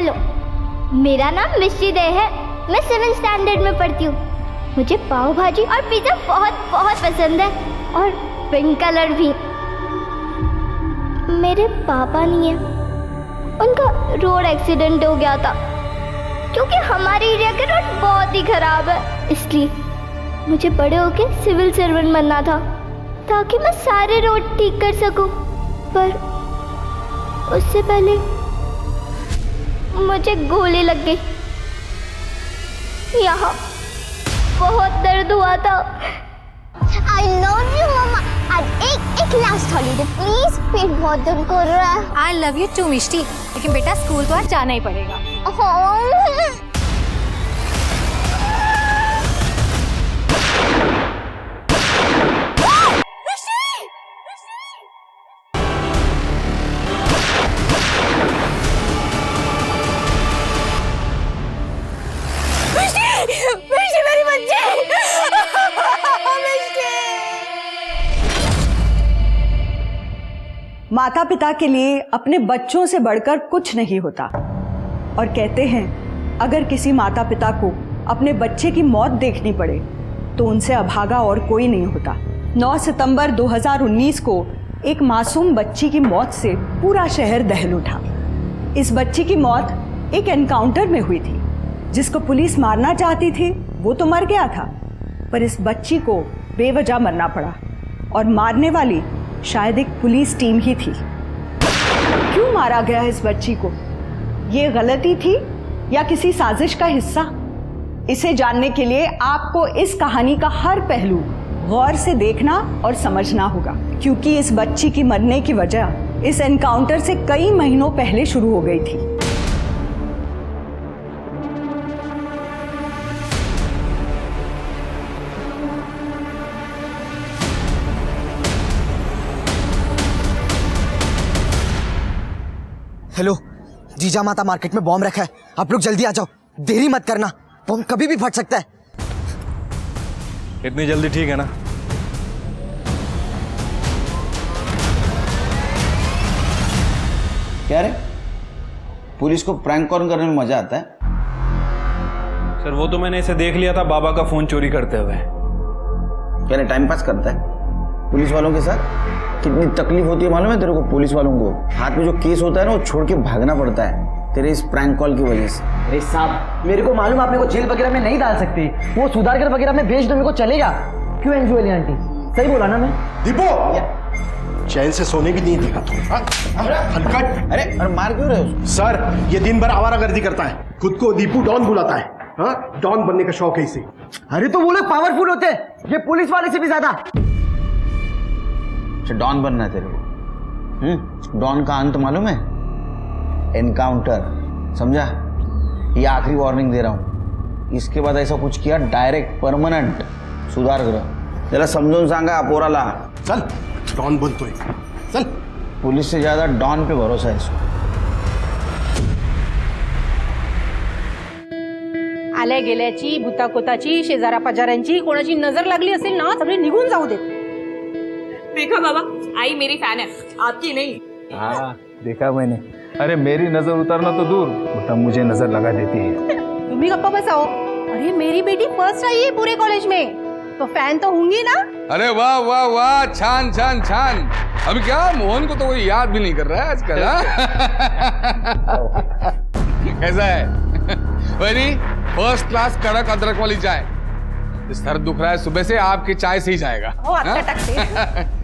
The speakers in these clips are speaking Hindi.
हेलो, मेरा नाम मिष्टी दे है। मैं 7th स्टैंडर्ड में पढ़ती हूँ। मुझे पाव भाजी और पिज़्ज़ा बहुत बहुत पसंद है, और पिंक कलर भी। मेरे पापा नहीं है, उनका रोड एक्सीडेंट हो गया था। क्योंकि हमारे एरिया के रोड बहुत ही खराब है, इसलिए मुझे बड़े होके सिविल सर्वेंट बनना था, ताकि मैं सारे रोड ठीक कर सकूं। पर उससे पहले मुझे गोली लग गई। यहाँ बहुत दर्द हुआ था। I love you, मम्मा। आज एक लास्ट हॉलीडे प्लीज, पेट बहुत दर्द कर रहा है। I love you too, मिष्टी। लेकिन बेटा स्कूल तो आज जाना ही पड़ेगा। मेरी बच्ची। माता पिता के लिए अपने बच्चों से बढ़कर कुछ नहीं होता, और कहते हैं अगर किसी माता पिता को अपने बच्चे की मौत देखनी पड़े तो उनसे अभागा और कोई नहीं होता। 9 सितंबर 2019 को एक मासूम बच्ची की मौत से पूरा शहर दहल उठा। इस बच्ची की मौत एक एनकाउंटर में हुई थी। जिसको पुलिस मारना चाहती थी वो तो मर गया था, पर इस बच्ची को बेवजह मरना पड़ा, और मारने वाली शायद एक पुलिस टीम ही थी। क्यों मारा गया इस बच्ची को? ये गलती थी या किसी साजिश का हिस्सा? इसे जानने के लिए आपको इस कहानी का हर पहलू गौर से देखना और समझना होगा, क्योंकि इस बच्ची की मरने की वजह इस एनकाउंटर से कई महीनों पहले शुरू हो गई थी। हेलो, जीजा माता मार्केट में बॉम्ब रखा है, आप लोग जल्दी आ जाओ, देरी मत करना, बॉम्ब कभी भी फट सकता है। इतनी जल्दी ठीक है ना? क्या रे, पुलिस को प्रैंक कॉल करने में मजा आता है? सर वो तो मैंने इसे देख लिया था बाबा का फोन चोरी करते हुए। क्या रे, टाइम पास करता है पुलिस वालों के साथ? कितनी तकलीफ होती है मालूम है तेरे को? पुलिस वालों को हाथ में जो केस होता है ना वो छोड़ के भागना पड़ता है तेरे इस प्रैंक कॉल की वजह से। अरे साहब, मेरे को मालूम आप मेरे को जेल वगैरह में नहीं डाल सकते, वो सुधारकर वगैरह में भेज दो, मेरे को चलेगा। क्यों एंजुअली आंटी, सही बोला ना मैं? दीपो, चैन से सोने की नींद दिखा तुम। हलकट। अरे मार क्यों रहे हो? सर ये दिन भर आवारागर्दी करता है, खुद को दीपू डॉन बुलाता है। हाँ, डॉन बनने का शौक है इसे। अरे तो वो लोग पावरफुल होते हैं, ये पुलिस वाले से भी ज्यादा। डॉन बनना है तेरे को? डॉन का अंत मालूम है? एनकाउंटर, समझा? ये आखिरी वार्निंग दे रहा हूं, इसके बाद ऐसा कुछ किया डायरेक्ट परमानेंट सुधार करो। जरा समझून सांगा पोराला। चल, डॉन बनतोय, चल। पुलिस से ज्यादा डॉन पे भरोसा है इसको। आल्या गेल्याची, भूताकोताची, शेजारा पाजाऱ्यांची कोणाची नजर लागली असेल ना, सगळे निघून जाऊ देत। देखा बाबा, आई मेरी फैन है, आपकी नहीं। हाँ देखा मैंने। अरे मेरी नजर उतारना तो दूर, बेटा मुझे नजर लगा देती है। तुम भी गप्पा बसाओ। अरे मेरी बेटी फर्स्ट आई है पूरे कॉलेज में, तो फैन तो होंगी ना। अरे वाह वाह वाह, छान छान छान। अभी क्या मोहन को तो कोई याद भी नहीं कर रहा है आजकल। कैसा है? वेरी फर्स्ट क्लास कड़क अदरक वाली चाय। सर दुख रहा है सुबह से, आपकी चाय से ही जाएगा।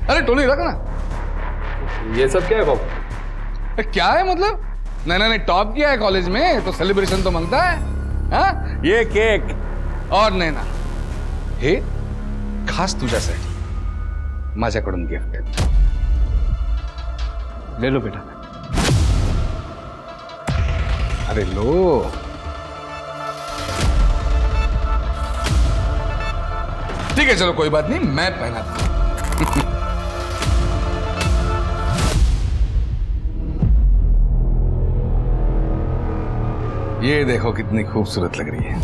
अरे टोनी रख ना। ये सब क्या है बाबू? क्या है मतलब? नहीं टॉप किया है कॉलेज में तो सेलिब्रेशन तो मांगता है। हाँ? ये केक और नैना हे खास तुझ्यासाठी माझ्याकडून गिफ्ट आहे। ले लो बेटा। अरे लो। ठीक है चलो कोई बात नहीं, मैं पहनाता हूं। ये देखो कितनी खूबसूरत लग रही है।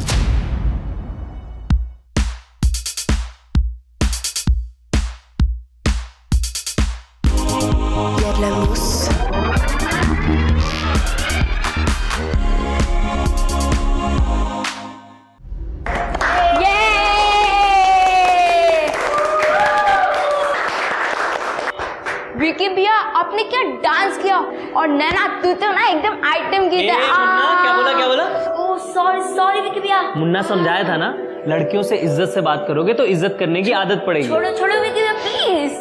ने क्या डांस किया, और नैना तू तो ना एकदम आइटम की थी। क्या बोला? ओह सॉरी विकी भैया। मुन्ना समझाया था ना, लड़कियों से इज्जत से बात करोगे तो इज्जत करने की आदत पड़ेगी। छोड़ो विकी भैया प्लीज।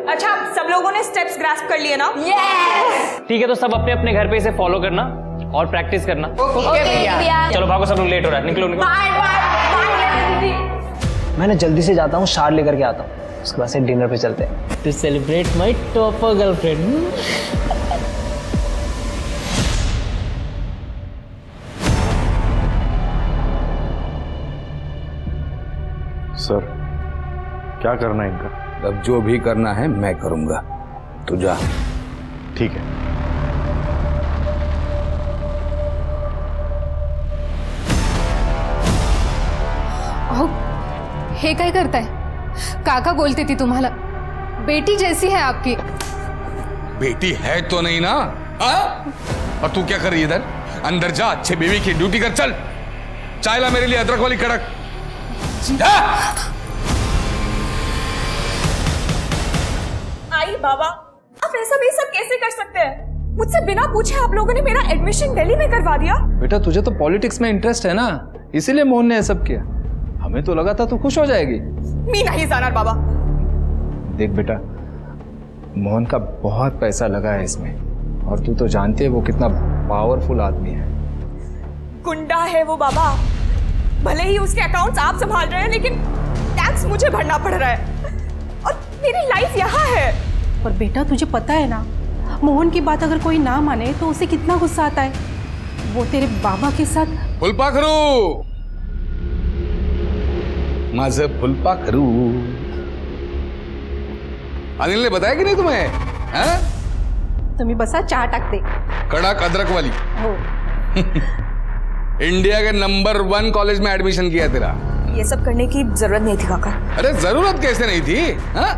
अच्छा, सब लोगों ने स्टेप्स ग्रास्प कर लिए ना? यस। ठीक है, तो सब अपने अपने घर पे इसे फॉलो करना और प्रैक्टिस करना। ओके भैया। चलो भागो, सब लोग लेट हो रहा है, निकलो। मैंने जल्दी से जाता हूँ, शार लेकर के आता हूँ, उसके बाद से डिनर पे चलते हैं। To celebrate my topper girlfriend. Sir, क्या करना है इनका? अब जो भी करना है मैं करूंगा, तू जा। ठीक है। अहो, हे काय करताय? काका बोलते थी तुम्हाला, बेटी जैसी है आपकी। बेटी है तो नहीं ना? और तू क्या कर रही है इधर? अंदर जा, अच्छे बीवी की ड्यूटी कर। चल, चाय ला मेरे लिए अदरक वाली कड़क। जा। आई बाबा, आप ऐसा भी सब कैसे कर सकते हैं? मुझसे बिना पूछे आप लोगों ने मेरा एडमिशन दिल्ली में करवा दिया। बेटा, तुझे तो पॉलिटिक्स में इंटरेस्ट है ना, इसीलिए मोहन ने ये सब किया। हमें तो लगा था तू खुश हो जाएगी। मी नहीं जाणार बाबा। देख बेटा, मोहन का बहुत पैसा लगा है इसमें, और तू तो जानती है वो कितना पावरफुल आदमी है। गुंडा है वो बाबा। भले ही उसके अकाउंट्स आप संभाल रहे हैं, लेकिन टैक्स मुझे भरना पड़ रहा है, और मेरी लाइफ यहाँ है। पर बेटा, तुझे पता है ना, मोहन की बात अगर कोई ना माने तो उसे कितना गुस्सा आता है। वो तेरे बाबा के साथ। फुलपाखरू, माझं फुलपाखरू। अनिल ने बताया कि नहीं तुम्हें? तुम्ही बसा, चहा टाकते। कड़क अदरक वाली। हो। इंडिया के नंबर 1 कॉलेज में एडमिशन किया तेरा। ये सब करने की जरूरत नहीं थी काका। अरे जरूरत कैसे नहीं थी? हा?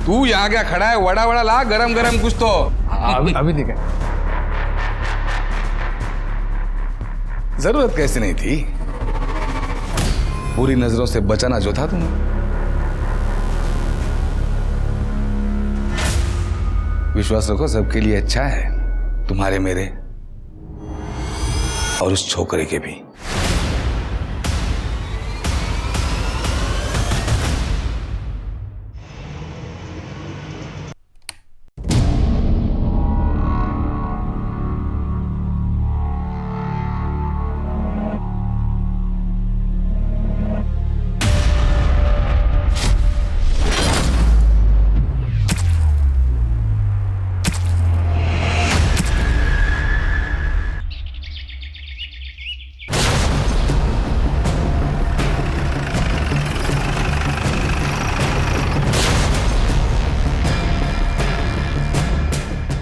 तू यहाँ क्या खड़ा है? वड़ा वड़ा ला, गरम गरम कुछ तो। अभी ठीक है। जरूरत कैसे नहीं थी? बुरी नजरों से बचाना जो था तुम्हें। विश्वास रखो, सबके लिए अच्छा है, तुम्हारे, मेरे और उस छोकरे के भी।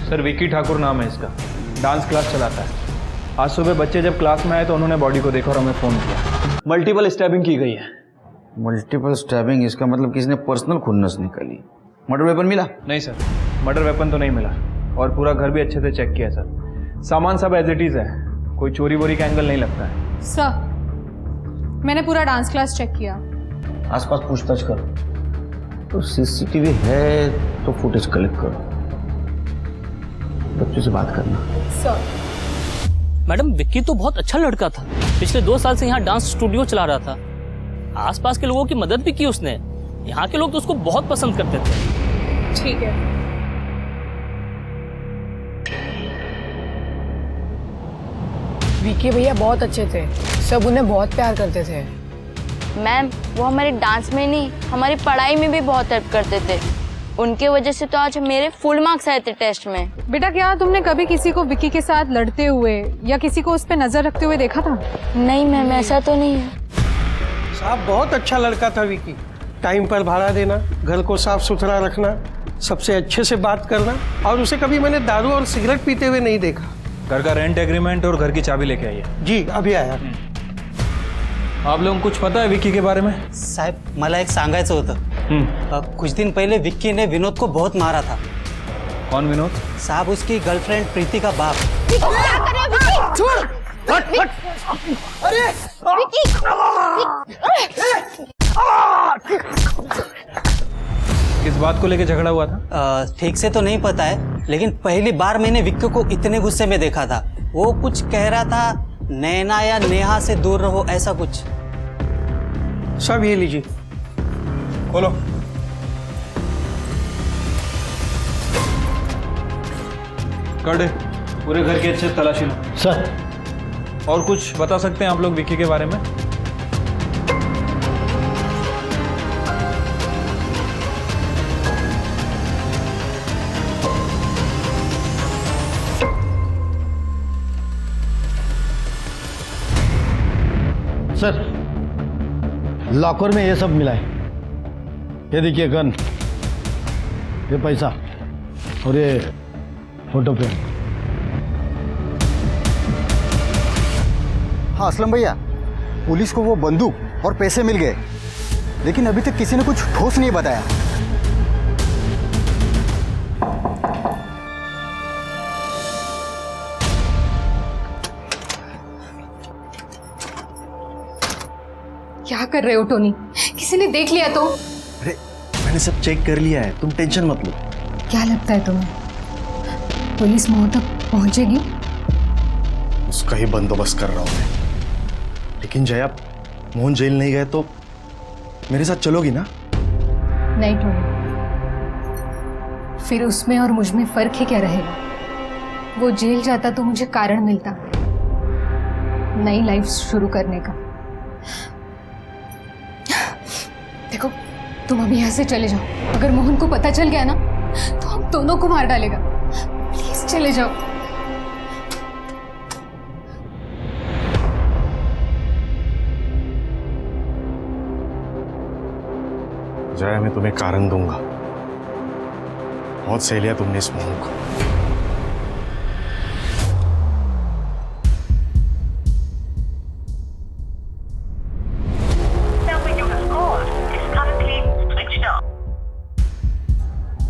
सर, विक्की ठाकुर नाम है इसका, डांस क्लास चलाता है। आज सुबह बच्चे जब क्लास में आए तो उन्होंने बॉडी को देखा और हमें फोन किया। मल्टीपल स्टैबिंग की गई है। मल्टीपल स्टैबिंग, इसका मतलब किसी ने पर्सनल खुन्नस निकाली। मर्डर वेपन मिला? नहीं सर, मर्डर वेपन तो नहीं मिला, और पूरा घर भी अच्छे से चेक किया सर। सामान सब एज इट इज है, कोई चोरी वोरी का एंगल नहीं लगता है। सर, मैंने पूरा डांस क्लास चेक किया। आसपास पूछताछ करो, तो सीसीटीवी है तो फुटेज कलेक्ट करो, बच्चों से बात करना। सर। मैडम, विक्की तो बहुत अच्छा लड़का था, पिछले 2 साल से यहाँ डांस स्टूडियो चला रहा था। आसपास के लोगों की मदद भी की उसने। यहाँ के लोग तो उसको बहुत पसंद करते थे। ठीक है। विकी भैया बहुत अच्छे थे, सब उन्हें बहुत प्यार करते थे। मैम, वो हमारे डांस में नहीं, हमारी पढ़ाई में भी बहुत हेल्प करते थे। उनके वजह से तो आज मेरे फुल मार्क्स आए थे टेस्ट में। बेटा, क्या तुमने कभी किसी को विकी के साथ लड़ते हुए या किसी को उस पर नजर रखते हुए देखा था? नहीं मैम, ऐसा तो नहीं है। साहब, बहुत अच्छा लड़का था विकी। टाइम पर भाड़ा देना, घर को साफ सुथरा रखना, सबसे अच्छे से बात करना, और उसे कभी मैंने दारू और सिगरेट पीते हुए नहीं देखा। घर का रेंट एग्रीमेंट और घर की चाबी लेके आइए। जी, अभी आया। आप लोगों को कुछ पता है विक्की के बारे में? साहेब, मला एक सांगायचं होतं। कुछ दिन पहले विक्की ने विनोद को बहुत मारा था। कौन विनोद? साहब, उसकी गर्लफ्रेंड प्रीति का बाप। अरे विक्की! किस बात को लेके झगड़ा हुआ था? ठीक से तो नहीं पता है, लेकिन पहली बार मैंने विक्की को इतने गुस्से में देखा था। वो कुछ कह रहा था, नैना या नेहा से दूर रहो, ऐसा कुछ। सब ये लीजिए, खोलो। कर पूरे घर की अच्छे से तलाशी लो। सर। और कुछ बता सकते हैं आप लोग विक्की के बारे में? सर, लॉकर में ये सब मिला है। ये देखिए गन, ये पैसा और ये फोटो फ्रेम। हाँ असलम भैया, पुलिस को वो बंदूक और पैसे मिल गए, लेकिन अभी तक किसी ने कुछ ठोस नहीं बताया। क्या कर रहे हो टोनी? किसी ने देख लिया तो? अरे मैंने सब चेक कर लिया है, तुम टेंशन मत लो। क्या लगता है तुम्हें पुलिस मोहन तक पहुंचेगी? उसका ही बंदोबस्त कर रहा हूं मैं। लेकिन जया, मोहन जेल नहीं गए तो मेरे साथ चलोगी ना? नहीं टोनी, फिर उसमें और मुझ में फर्क ही क्या रहेगा? वो जेल जाता तो मुझे कारण मिलता नई लाइफ शुरू करने का। देखो, तुम अभी यहाँ से चले जाओ। अगर मोहन को पता चल गया ना तो हम दोनों को मार डालेगा। प्लीज चले जाओ। जया, मैं तुम्हें कारण दूंगा। बहुत सह लिया तुमने इस मोहन को।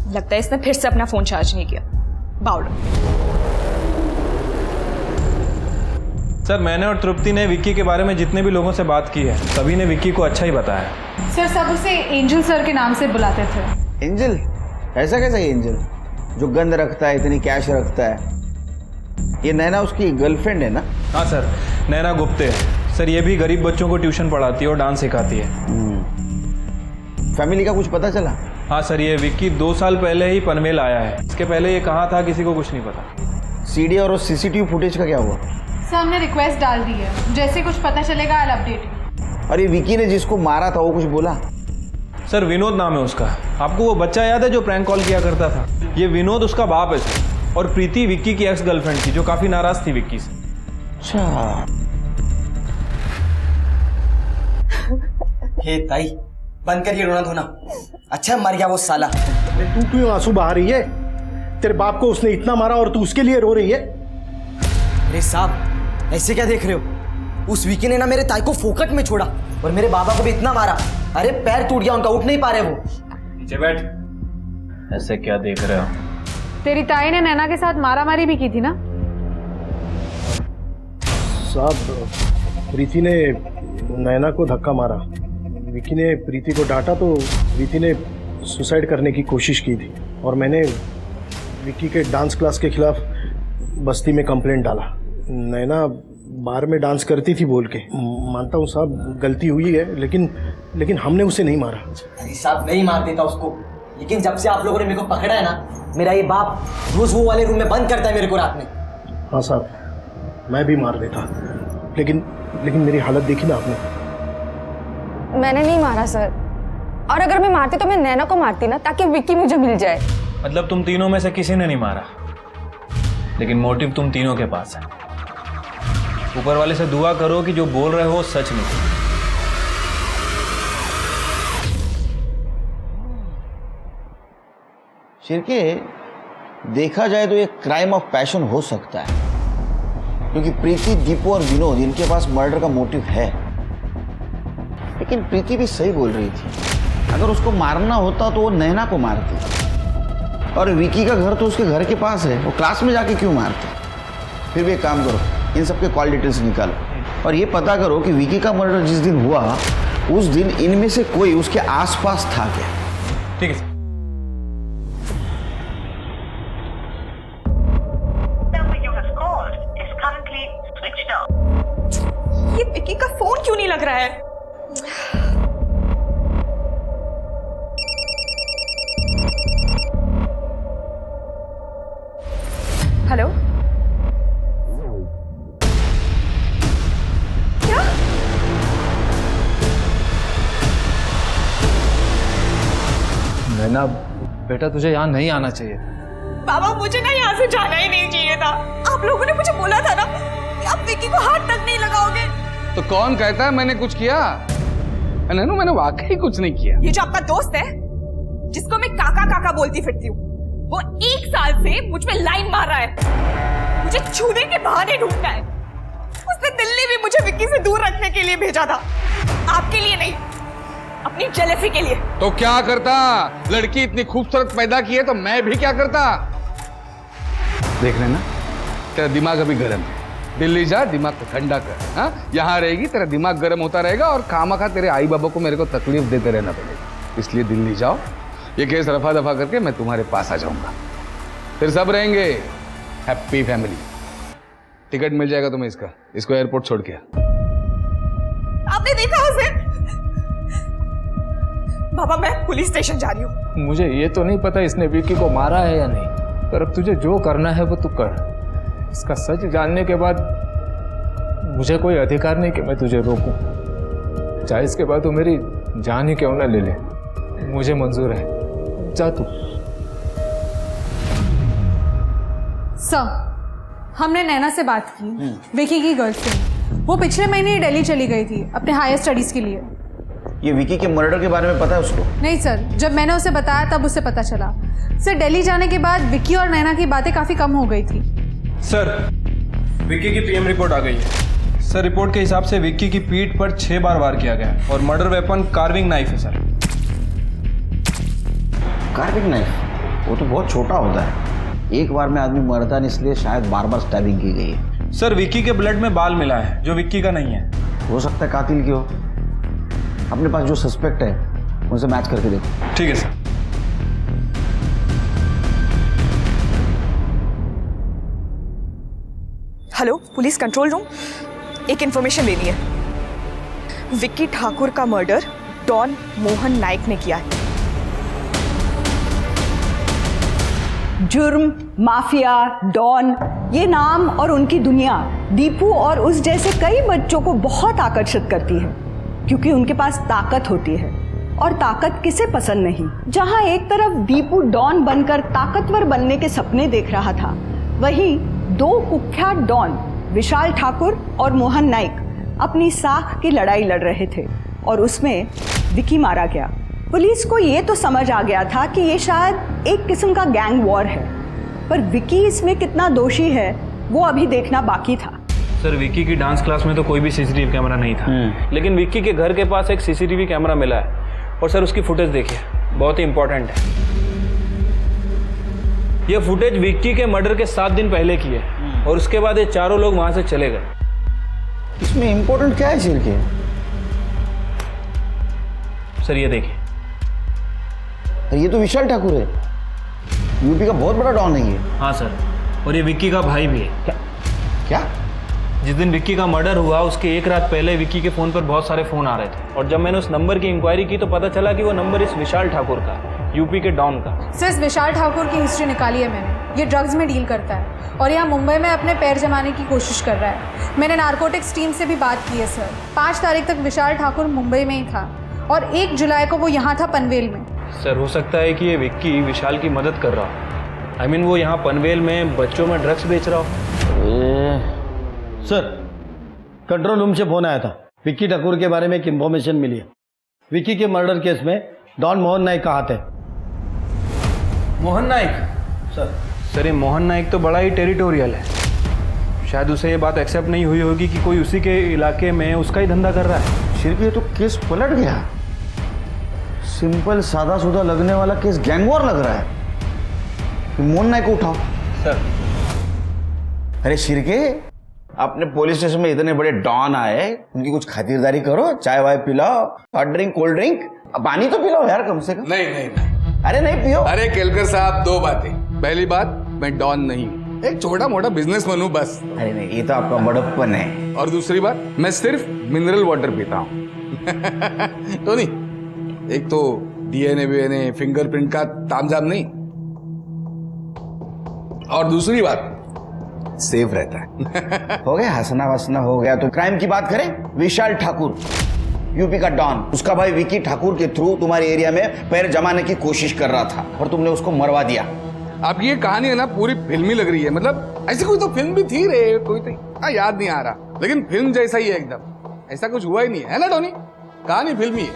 लगता है इसने फिर से अपना फोन चार्ज नहीं किया। बाउल। सर, मैंने और तृप्ति ने विक्की के बारे में जितने भी लोगों से बात की है, सभी ने विक्की को अच्छा ही बताया। सर, सब उसे एंजल सर के नाम से बुलाते थे। एंजल? ऐसा कैसा है एंजल जो गंद रखता है, इतनी कैश रखता है? ये नैना उसकी गर्लफ्रेंड है ना? हाँ सर, नैना गुप्ते है सर। ये भी गरीब बच्चों को ट्यूशन पढ़ाती है और डांस सिखाती है। फैमिली का कुछ पता चला? हाँ सर, ये विक्की 2 साल पहले ही पनवेल आया है। इसके पहले ये कहाँ था किसी को कुछ नहीं पता। सीडी और सीसीटीवी फुटेज का क्या हुआ? सर, हमने रिक्वेस्ट डाल दी है, जैसे कुछ पता चलेगा आई अपडेट। अरे विक्की ने जिसको मारा था वो कुछ बोला? सर, विनोद नाम है उसका। आपको वो बच्चा याद है जो प्रैंक कॉल किया करता था? ये विनोद उसका बाप है सर। और प्रीति विक्की की एक्स गर्लफ्रेंड थी जो काफी नाराज थी विक्की से। अच्छा। हे ताई, बंद करिए रोना धोना। अच्छा मर गया वो साला। तू क्यों आंसू बहा रही है? तेरे बाप को उसने इतना मारा और तू उसके लिए रो रही है? अरे साहब, ऐसे क्या देख रहे हो? उस विकी ने ना मेरे ताई को फोकट में छोड़ा और मेरे बाबा को भी इतना मारा, अरे पैर टूट गया उनका, उठ नहीं पा रहे वो। नीचे बैठ। ऐसे क्या देख रहे हो? तेरी ताई ने नैना के साथ मारामारी भी की थी ना? साहब, प्रीति ने नैना को धक्का मारा। विकी ने प्रीति को डांटा तो प्रीति ने सुसाइड करने की कोशिश की थी और मैंने विकी के डांस क्लास के खिलाफ बस्ती में कंप्लेंट डाला। नैना बार में डांस करती थी बोल के। मानता हूँ साहब, गलती हुई है, लेकिन हमने उसे नहीं मारा। अरे साहब, नहीं मार देता उसको, लेकिन जब से आप लोगों ने मेरे को पकड़ा है ना, मेरा ये बाप रोज वो वाले रूम में बंद करता है मेरे को रात में। हाँ साहब, मैं भी मार देता, लेकिन मेरी हालत देखी ना आपने। मैंने नहीं मारा सर, और अगर मैं मारती तो मैं नैना को मारती ना, ताकि विक्की मुझे मिल जाए। मतलब तुम तीनों में से किसी ने नहीं मारा, लेकिन मोटिव तुम तीनों के पास है। ऊपर वाले से दुआ करो कि जो बोल रहे हो सच नहीं। शिरके, देखा जाए तो ये क्राइम ऑफ पैशन हो सकता है, क्योंकि प्रीति, दीपू और विनोद, इनके पास मर्डर का मोटिव है। लेकिन प्रीति भी सही बोल रही थी, अगर उसको मारना होता तो वो नैना को मारती, और विकी का घर तो उसके घर के पास है, वो क्लास में जाके क्यों मारते? फिर भी एक काम करो, इन सबके कॉल डिटेल्स निकालो और ये पता करो कि विकी का मर्डर जिस दिन हुआ उस दिन इनमें से कोई उसके आसपास था क्या। ठीक है सर। लग रहा है। हेलो, क्या? नैना बेटा, तुझे यहाँ नहीं आना चाहिए। बाबा, मुझे ना यहाँ से जाना ही नहीं चाहिए था। आप लोगों ने मुझे बोला था ना कि आप विक्की को हाथ तक नहीं लगाओगे। तो कौन कहता है मैंने कुछ किया? नैनू, मैंने वाकई कुछ नहीं किया। ये जो आपका दोस्त है जिसको मैं काका काका बोलती फिरती हूँ, वो 1 साल से मुझ पे लाइन मार रहा है, मुझे छूने के बहाने ढूंढता है। उसने दिल्ली भी मुझे विक्की से दूर रखने के लिए भेजा था, आपके लिए नहीं, अपनी जेलसी के लिए। तो क्या करता? लड़की इतनी खूबसूरत पैदा की है तो मैं भी क्या करता? देख रहे ना, तेरा दिमाग अभी गर्म है। दिल्ली जा, दिमाग को ठंडा कर। हाँ, यहाँ रहेगी तेरा दिमाग गर्म होता रहेगा और खामखा तेरे आई बाबा को मेरे को तकलीफ देते रहना पड़ेगा। इसलिए दिल्ली जाओ, ये केस रफा दफा करके मैं तुम्हारे पास आ जाऊंगा, फिर सब रहेंगे हैप्पी फैमिली। टिकट मिल जाएगा तुम्हें इसको एयरपोर्ट छोड़ के। आपने देखा उसे? बाबा, मैं पुलिस स्टेशन जा रही हूँ। मुझे ये तो नहीं पता इसने विक्की को मारा है या नहीं, पर अब तुझे जो करना है वो तू कर। इसका सच जानने के बाद मुझे कोई अधिकार नहीं कि मैं तुझे रोकूं, चाहे इसके बाद तू मेरी जान ही क्यों ना ले ले, मुझे मंजूर है। जा तू। सर, हमने नैना से बात की, विकी की गर्लफ्रेंड। वो पिछले महीने ही दिल्ली चली गई थी अपने हायर स्टडीज के लिए। ये विकी के मर्डर के बारे में पता है उसको? नहीं सर, जब मैंने उसे बताया तब उसे पता चला। सर, दिल्ली जाने के बाद विक्की और नैना की बातें काफ़ी कम हो गई थी। सर, विक्की की पीएम रिपोर्ट आ गई है। सर, रिपोर्ट के हिसाब से विक्की की पीठ पर 6 बार वार किया गया है और मर्डर वेपन कार्विंग नाइफ है। Sir, carving knife? वो तो बहुत छोटा होता है, एक बार में आदमी मरता नहीं, इसलिए शायद बार बार स्टैबिंग की गई है। सर, विक्की के ब्लड में बाल मिला है जो विक्की का नहीं है। हो सकता है कातिल की हो। अपने पास जो सस्पेक्ट है उनसे मैच करके देखो। ठीक है sir. Hello, police control room, एक इंफॉर्मेशन लेनी है। विक्की ठाकुर का मर्डर डॉन मोहन नाइक ने किया है। जुर्म, माफिया, डॉन, ये नाम और उनकी दुनिया दीपू और उस जैसे कई बच्चों को बहुत आकर्षित करती है, क्योंकि उनके पास ताकत होती है। और ताकत किसे पसंद नहीं। जहां एक तरफ दीपू डॉन बनकर ताकतवर बनने के सपने देख रहा था, वहीं 2 कुख्यात डॉन विशाल ठाकुर और मोहन नाइक अपनी साख की लड़ाई लड़ रहे थे और उसमें विक्की मारा गया। पुलिस को ये तो समझ आ गया था कि ये शायद एक किस्म का गैंग वॉर है, पर विक्की इसमें कितना दोषी है वो अभी देखना बाकी था। सर, विक्की की डांस क्लास में तो कोई भी सीसीटीवी कैमरा नहीं था, लेकिन विक्की के घर के पास एक सीसीटीवी कैमरा मिला है और सर उसकी फुटेज देखिए, बहुत ही इंपॉर्टेंट है। यह फुटेज विक्की के मर्डर के 7 दिन पहले की है और उसके बाद ये चारों लोग वहां से चले गए। इसमें इंपॉर्टेंट क्या है सिर के? सर, ये देखिए, ये तो विशाल ठाकुर है, यूपी का बहुत बड़ा डॉन है ये। हाँ सर, और ये विक्की का भाई भी है। क्या? जिस दिन विक्की का मर्डर हुआ उसके 1 रात पहले विक्की के फ़ोन पर बहुत सारे फ़ोन आ रहे थे और जब मैंने उस नंबर की इंक्वायरी की तो पता चला कि वो नंबर इस विशाल ठाकुर का, यूपी के डॉन का। सर, इस विशाल ठाकुर की हिस्ट्री निकाली है मैंने। ये ड्रग्स में डील करता है और यहाँ मुंबई में अपने पैर जमाने की कोशिश कर रहा है। मैंने नारकोटिक्स टीम से भी बात की है सर। 5 तारीख तक विशाल ठाकुर मुंबई में ही था और 1 जुलाई को वो यहाँ था पनवेल में। सर, हो सकता है कि ये विक्की विशाल की मदद कर रहा हो। वो यहाँ पनवेल में बच्चों में ड्रग्स बेच रहा हो। सर, कंट्रोल रूम से फोन आया था, विक्की ठाकुर के बारे में एक इंफॉर्मेशन मिली है। विक्की के मर्डर केस में डॉन मोहन नाइक का हाथ है। मोहन नाइक? सर, ये मोहन नाइक तो बड़ा ही टेरिटोरियल है, शायद उसे ये बात एक्सेप्ट नहीं हुई होगी कि कोई उसी के इलाके में उसका ही धंधा कर रहा है। सिर्फ ये तो केस पलट गया। सिंपल सादा सुधा लगने वाला केस गैंग वॉर लग रहा है। मोहन नाइक को उठाओ। सर, अरे शिरके, अपने पुलिस स्टेशन में इतने बड़े डॉन आए, उनकी कुछ खातिरदारी करो, चाय वाय पिलाओ, हॉट ड्रिंक, कोल्ड ड्रिंक, पानी तो पिलाओ यार कम से कम। नहीं नहीं नहीं। अरे नहीं पियो। अरे केलकर साहब, 2 बातें। पहली बात, मैं डॉन नहीं, एक छोटा मोटा बिजनेसमैन हूँ बस। अरे नहीं, ये तो आपका बड़प्पन है। और दूसरी बात, मैं सिर्फ मिनरल वाटर पीता हूँ। तो नहीं, एक तो डीएनए वीएनए फिंगरप्रिंट का तामझाम नहीं, और दूसरी बात सेफ रहता है। हो गया हंसना वसना हो गया, तो क्राइम की बात करें। विशाल ठाकुर, यूपी का डॉन, उसका भाई विकी ठाकुर के थ्रू तुम्हारे एरिया में पैर जमाने की कोशिश कर रहा था और तुमने उसको मरवा दिया। अब ये कहानी है ना पूरी फिल्मी लग रही है, मतलब ऐसी कोई तो फिल्म भी थी रे, कोई तो याद नहीं आ रहा, लेकिन फिल्म जैसा ही है एकदम। ऐसा कुछ हुआ ही नहीं है ना टोनी, कहानी फिल्मी है।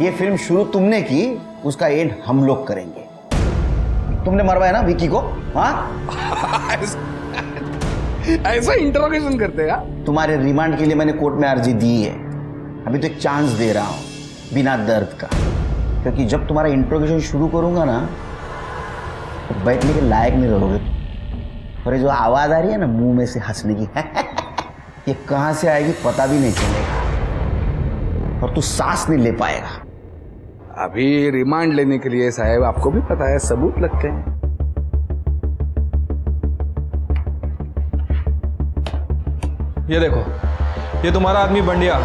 ये फिल्म शुरू तुमने की, उसका एंड हम लोग करेंगे। तुमने मरवाया ना विकी को? हाँ ऐसा इंटरोगेशन करते हैं। तुम्हारे रिमांड के लिए मैंने कोर्ट में अर्जी दी है। अभी तो एक चांस दे रहा हूं बिना दर्द का, क्योंकि जब तुम्हारा इंट्रोगेशन शुरू करूंगा ना तो बैठने के लायक नहीं रहोगे। और ये जो आवाज आ रही है ना मुंह में से हंसने की ये कहां से आएगी पता भी नहीं चलेगा, और तू सांस नहीं ले पाएगा। अभी रिमांड लेने के लिए साहब आपको भी पता है सबूत लगते हैं। ये देखो, ये तुम्हारा आदमी बंडिया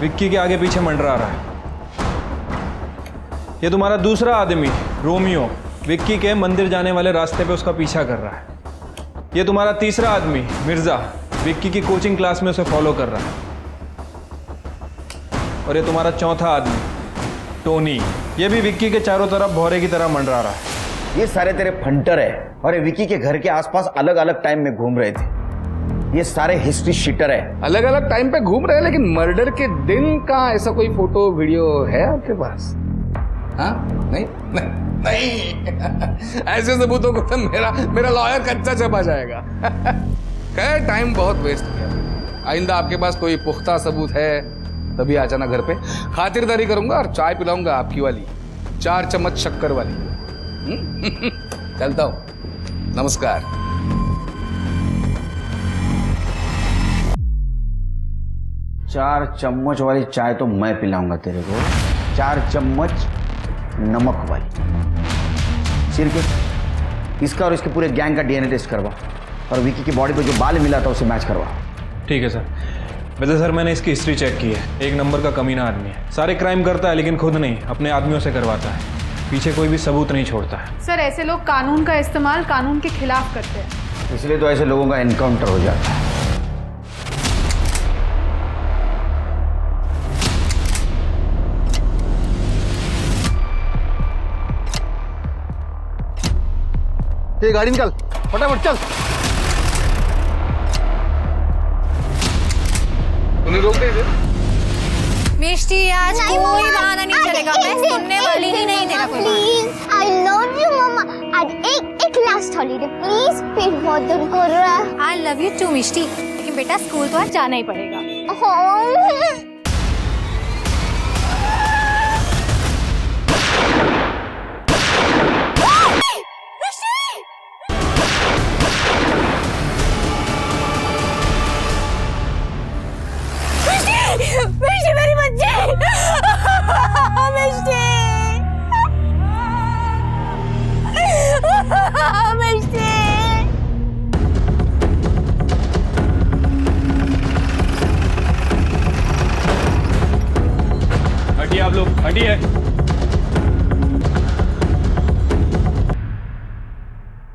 विक्की के आगे पीछे मंडरा रहा है। ये तुम्हारा दूसरा आदमी रोमियो विक्की के मंदिर जाने वाले रास्ते पे उसका पीछा कर रहा है। ये तुम्हारा तीसरा आदमी मिर्जा विक्की की कोचिंग क्लास में उसे फॉलो कर रहा है। और ये तुम्हारा चौथा आदमी टोनी, ये भी विक्की के चारों तरफ भौरे की तरह मंडरा रहा है। ये सारे तेरे फंटर है, और ये विक्की के घर के आसपास अलग अलग टाइम में घूम रहे थे। ये सारे हिस्ट्री शीटर है। अलग अलग टाइम पे घूम रहे हैं, लेकिन मर्डर के दिन का ऐसा कोई फोटो वीडियो है आपके पास? हाँ नहीं नहीं, नहीं। ऐसे सबूतों को तो मेरा लॉयर कच्चा चपा जाएगा। खैर टाइम बहुत वेस्ट किया। आइंदा आपके पास कोई पुख्ता सबूत है तभी आ जाना घर पे, खातिरदारी करूंगा और चाय पिलाऊंगा आपकी वाली 4 चम्मच शक्कर वाली। चलता हूं, नमस्कार। चार चम्मच वाली चाय तो मैं पिलाऊंगा तेरे को, 4 चम्मच नमक वाली। सिर्फ इसका और इसके पूरे गैंग का डीएनए टेस्ट करवा, और विकी की बॉडी पे जो बाल मिला था उसे मैच करवा। ठीक है सर। वैसे सर मैंने इसकी हिस्ट्री चेक की है, एक नंबर का कमीना आदमी है। सारे क्राइम करता है लेकिन खुद नहीं, अपने आदमियों से करवाता है, पीछे कोई भी सबूत नहीं छोड़ता है। सर ऐसे लोग कानून का इस्तेमाल कानून के खिलाफ करते हैं, इसलिए तो ऐसे लोगों का एनकाउंटर हो जाता है। ये गाड़ी निकाल, फटाफट चल। तूने रोक दे। मिष्टी आज कोई बहाना नहीं चलेगा, मैं सुनने वाली ही नहीं तेरा कोई। प्लीज, आई लव यू मम्मा। आज एक लास्ट हॉलीडे प्लीज, पेट बहुत दर्द कर रहा है। आई लव यू टू मिष्टी, लेकिन बेटा स्कूल तो आज जाना ही पड़ेगा। मिष्टी मेरी बच्ची, मिष्टी, मिष्टी। हटिए आप लोग, हटिए।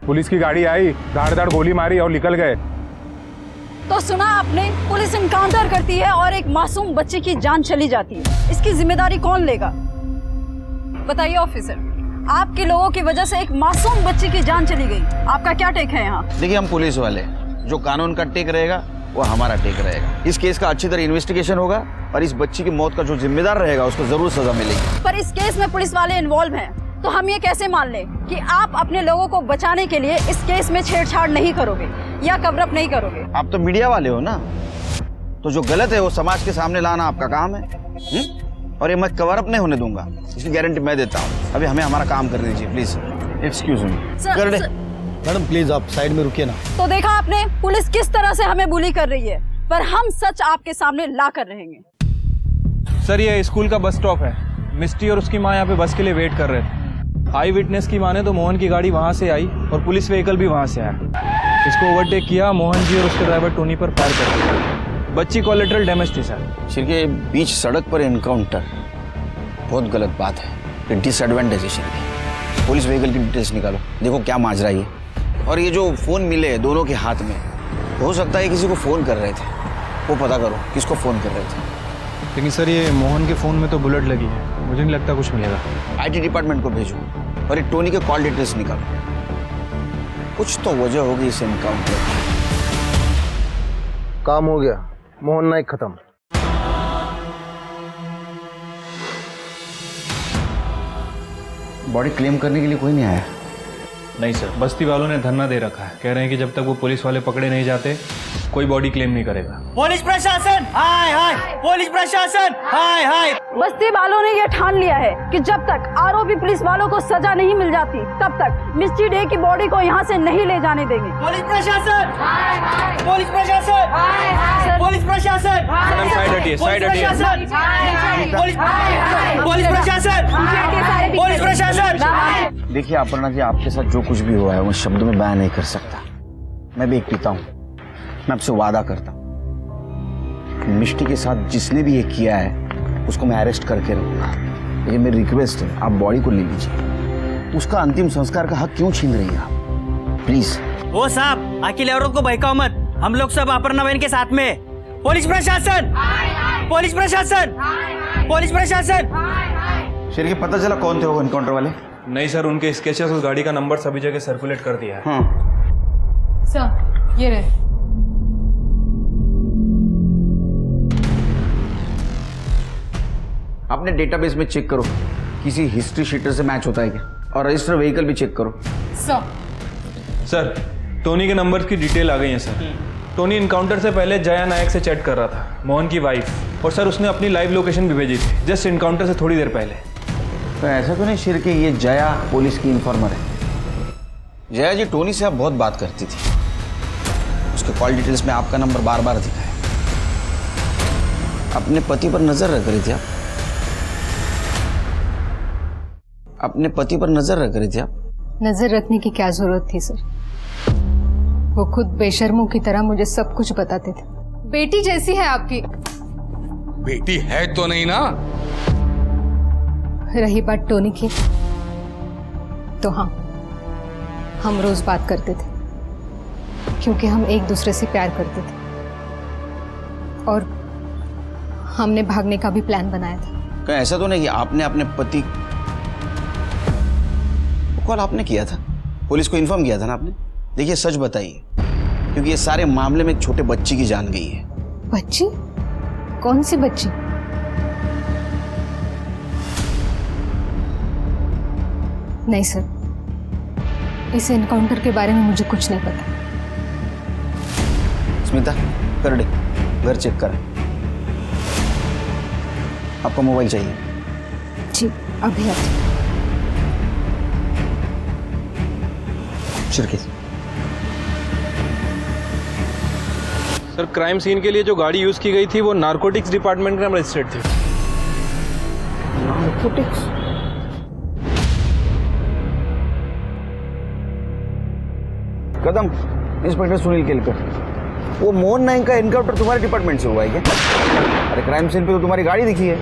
पुलिस की गाड़ी आई, धाड़ गोली मारी और निकल गए। तो सुना आपने, पुलिस इनकाउंटर करती है और एक मासूम बच्चे की जान चली जाती है, इसकी जिम्मेदारी कौन लेगा? बताइए ऑफिसर, आपके लोगों की वजह से एक मासूम बच्चे की जान चली गई, आपका क्या टेक है यहाँ? देखिए हम पुलिस वाले, जो कानून का टेक रहेगा वो हमारा टेक रहेगा। इस केस का अच्छी तरह इन्वेस्टिगेशन होगा और इस बच्ची की मौत का जो जिम्मेदार रहेगा उसको जरूर सजा मिलेगी। पर इस केस में पुलिस वाले इन्वॉल्व हैं, तो हम ये कैसे मान लें कि आप अपने लोगों को बचाने के लिए इस केस में छेड़छाड़ नहीं करोगे या कवरअप नहीं करोगे? आप तो मीडिया वाले हो ना, तो जो गलत है वो समाज के सामने लाना आपका काम है। और ये मैं कवरअप नहीं होने दूंगा, इसकी गारंटी मैं देता हूँ। अभी हमें हमारा काम करने दीजिए प्लीज। Excuse me. कर दे मैडम, प्लीज आप साइड में रुकिए ना। तो देखा आपने, पुलिस किस तरह से हमें बुली कर रही है, पर हम सच आपके सामने ला कर रहेंगे। सर ये स्कूल का बस स्टॉप है, मिस्टी और उसकी माँ यहाँ पे बस के लिए वेट कर रहे थे। आई विटनेस की माने तो मोहन की गाड़ी वहां से आई और पुलिस व्हीकल भी वहां से आया। इसको ओवरटेक किया, मोहन जी और उसके ड्राइवर टोनी पर फायर कर दिया। बच्ची कोलेटरल डैमेज थी सर। शिरके, बीच सड़क पर एनकाउंटर बहुत गलत बात है, ये डिसएडवांटेज है शिरके। पुलिस व्हीकल की डिटेल्स निकालो, देखो क्या माजरा ये। और ये जो फ़ोन मिले दोनों के हाथ में, हो सकता है किसी को फ़ोन कर रहे थे, वो पता करो किसको फ़ोन कर रहे थे। लेकिन सर ये मोहन के फ़ोन में तो बुलेट लगी है, मुझे नहीं लगता कुछ मिलेगा। आईटी डिपार्टमेंट को भेजो और ये टोनी के कॉल डिटेल्स निकालो, कुछ तो वजह होगी इस एनकाउंटर की। काम हो गया, मोहन नाइक खत्म। बॉडी क्लेम करने के लिए कोई नहीं आया? नहीं सर, बस्ती वालों ने धरना दे रखा है, कह रहे हैं कि जब तक वो पुलिस वाले पकड़े नहीं जाते कोई बॉडी क्लेम नहीं करेगा। पुलिस प्रशासन हाय हाय, पुलिस प्रशासन हाय हाय। बस्ती वालों ने यह ठान लिया है कि जब तक आरोपी पुलिस वालों को सजा नहीं मिल जाती तब तक मिस्टी डे की बॉडी को यहाँ से नहीं ले जाने देंगे। पुलिस प्रशासन, पुलिस प्रशासन, पुलिस प्रशासन, साइड हटिए, साइड हटिए। पुलिस प्रशासन, पुलिस प्रशासन। देखिए अपर्णा जी, आपके साथ जो कुछ भी हुआ है वो शब्दों में बयान नहीं कर सकता। मैं भी एक पिता हूँ, मैं आपसे वादा करता हूँ मिष्टी के साथ जिसने भी ये किया है उसको मैं अरेस्ट करके रहूंगा। लेकिन मेरी रिक्वेस्ट है, आप बॉडी को ले लीजिए। उसका अंतिम संस्कार का हक क्यों छीन रही है आप? प्लीज। वो साहब, अकेले औरत को बहकाओ मत, हम लोग सब अपर्णा बहन के साथ में। पुलिस प्रशासन, पुलिस प्रशासन, पुलिस प्रशासन। शेर, पता चला कौन थे वो एनकाउंटर वाले? नहीं सर, उनके स्केचेस उस गाड़ी का नंबर सभी जगह सर्कुलेट कर दिया है। सर ये रहे। अपने डेटाबेस में चेक करो किसी हिस्ट्री शीटर से मैच होता है क्या, और रजिस्टर व्हीकल भी चेक करो। सर टोनी के नंबर्स की डिटेल आ गई है सर। टोनी इनकाउंटर से पहले जया नायक से चैट कर रहा था, मोहन की वाइफ, और सर उसने अपनी लाइव लोकेशन भी भेजी थी जस्ट इनकाउंटर से थोड़ी देर पहले। तो ऐसा तो नहीं शिर के ये जया पुलिस की इन्फॉर्मर है? जया जी टोनी से आप बहुत बात करती थी, उसके कॉल डिटेल्स में आपका नंबर बार बार दिखा है। अपने पति पर नजर रख रही थी आप? अपने पति पर नजर रख रही थी आप? नजर रखने की क्या जरूरत थी सर, वो खुद बेशर्मों की तरह मुझे सब कुछ बताते थे। बेटी जैसी है आपकी। बेटी है तो नहीं ना? रही बात टोनी की, तो हाँ, हम रोज बात करते थे क्योंकि हम एक दूसरे से प्यार करते थे और हमने भागने का भी प्लान बनाया था। क्या ऐसा तो नहीं कि आपने अपने पति कॉल आपने किया था, पुलिस को इन्फॉर्म किया था ना आपने? देखिए सच बताइए, क्योंकि ये सारे मामले में एक छोटे बच्ची की जान गई है। बच्ची? कौन सी बच्ची? नहीं सर, इस एनकाउंटर के बारे में मुझे कुछ नहीं पता। स्मिता, कर दे, घर चेक कर। आपका मोबाइल चाहिए? जी अभी आते। सर क्राइम सीन के लिए जो गाड़ी यूज की गई थी वो नारकोटिक्स डिपार्टमेंट में रजिस्टर्ड थी। नारकोटिक्स? कदम, इंस्पेक्टर सुनील केलकर, वो मोहन नाइक का एनकाउंटर तुम्हारे डिपार्टमेंट से हुआ है क्या? अरे क्राइम सीन पे तो तुम्हारी गाड़ी दिखी है।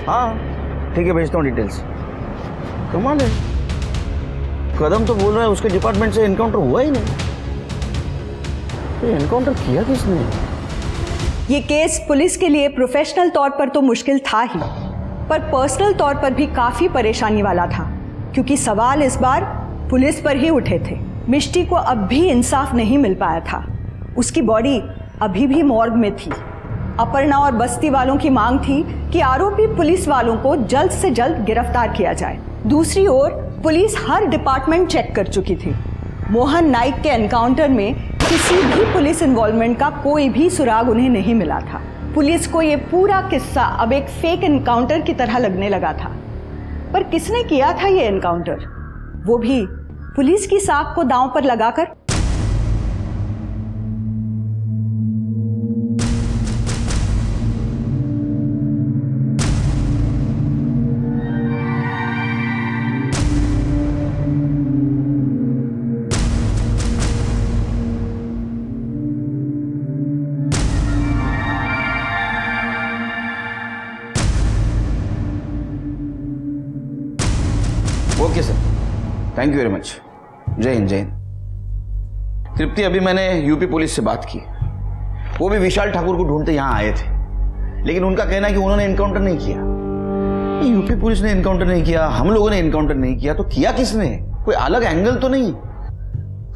हाँ ठीक है, भेजता हूँ डिटेल्स। कमाल है, कदम तो बोल रहा है उसके डिपार्टमेंट से एनकाउंटर हुआ ही नहीं। तो एनकाउंटर किया किसने? ये केस पुलिस के लिए प्रोफेशनल तौर पर तो मुश्किल था ही, पर पर्सनल तौर पर भी काफी परेशानी वाला था, क्योंकि सवाल इस बार पुलिस पर ही उठे थे। मिष्टी को अब भी इंसाफ नहीं मिल पाया था, उसकी बॉडी अभी भी मॉर्ग में थी। अपर्णा और बस्ती वालों की मांग थी कि आरोपी पुलिस वालों को जल्द से जल्द गिरफ्तार किया जाए। दूसरी ओर पुलिस हर डिपार्टमेंट चेक कर चुकी थी। मोहन नाइक के एनकाउंटर में किसी भी पुलिस इन्वॉल्वमेंट का कोई भी सुराग उन्हें नहीं मिला था। पुलिस को ये पूरा किस्सा अब एक फेक एनकाउंटर की तरह लगने लगा था। पर किसने किया था ये एनकाउंटर, वो भी पुलिस की साख को दांव पर लगाकर? Okay sir, thank you very much. जय हिंद, जय हिंद। तृप्ति, अभी मैंने यूपी पुलिस से बात की। वो भी विशाल ठाकुर को ढूंढते यहाँ आए थे, लेकिन उनका कहना है कि उन्होंने एनकाउंटर नहीं किया। यूपी पुलिस ने एनकाउंटर नहीं किया, हम लोगों ने एनकाउंटर नहीं किया, तो किया किसने? कोई अलग एंगल तो नहीं?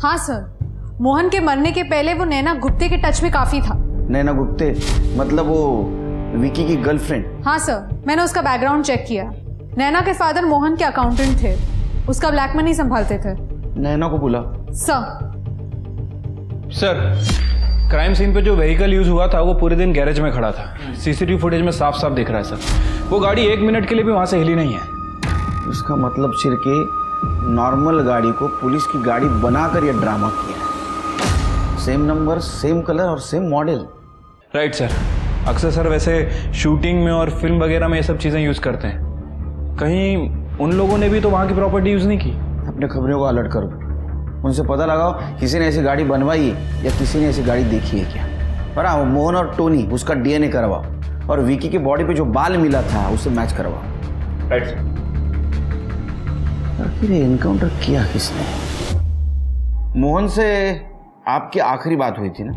हाँ सर, मोहन के मरने के पहले वो नैना गुप्ते के टच में काफी था। नैना गुप्ते मतलब वो विकी की गर्लफ्रेंड? हाँ सर, मैंने उसका बैकग्राउंड चेक किया। नैना के फादर मोहन के अकाउंटेंट थे, उसका ब्लैक मनी संभालते थे। नैना को बुला। सर, क्राइम सीन पे जो व्हीकल यूज हुआ था वो पूरे दिन गैरेज में खड़ा था। सीसीटीवी फुटेज में साफ साफ दिख रहा है सर। वो गाड़ी 1 मिनट के लिए भी वहां से हिली नहीं है। इसका मतलब छिड़के नॉर्मल गाड़ी को पुलिस की गाड़ी बनाकर यह ड्रामा किया है। सेम नंबर, सेम कलर और सेम मॉडल। Right sir. अक्सर सर वैसे शूटिंग में और फिल्म वगैरह में ये सब चीजें यूज करते हैं। कहीं उन लोगों ने भी तो वहां की प्रॉपर्टी यूज नहीं की? अपने खबरों को अलर्ट कर दो, उनसे पता लगाओ किसी ने ऐसी गाड़ी बनवाई है या किसी ने ऐसी गाड़ी देखी है क्या। और हाँ, मोहन और टोनी उसका डीएनए करवाओ और विकी की बॉडी पे जो बाल मिला था उससे मैच करवाओ। Right sir. आखिर एनकाउंटर किया किसने? मोहन से आपकी आखिरी बात हुई थी ना?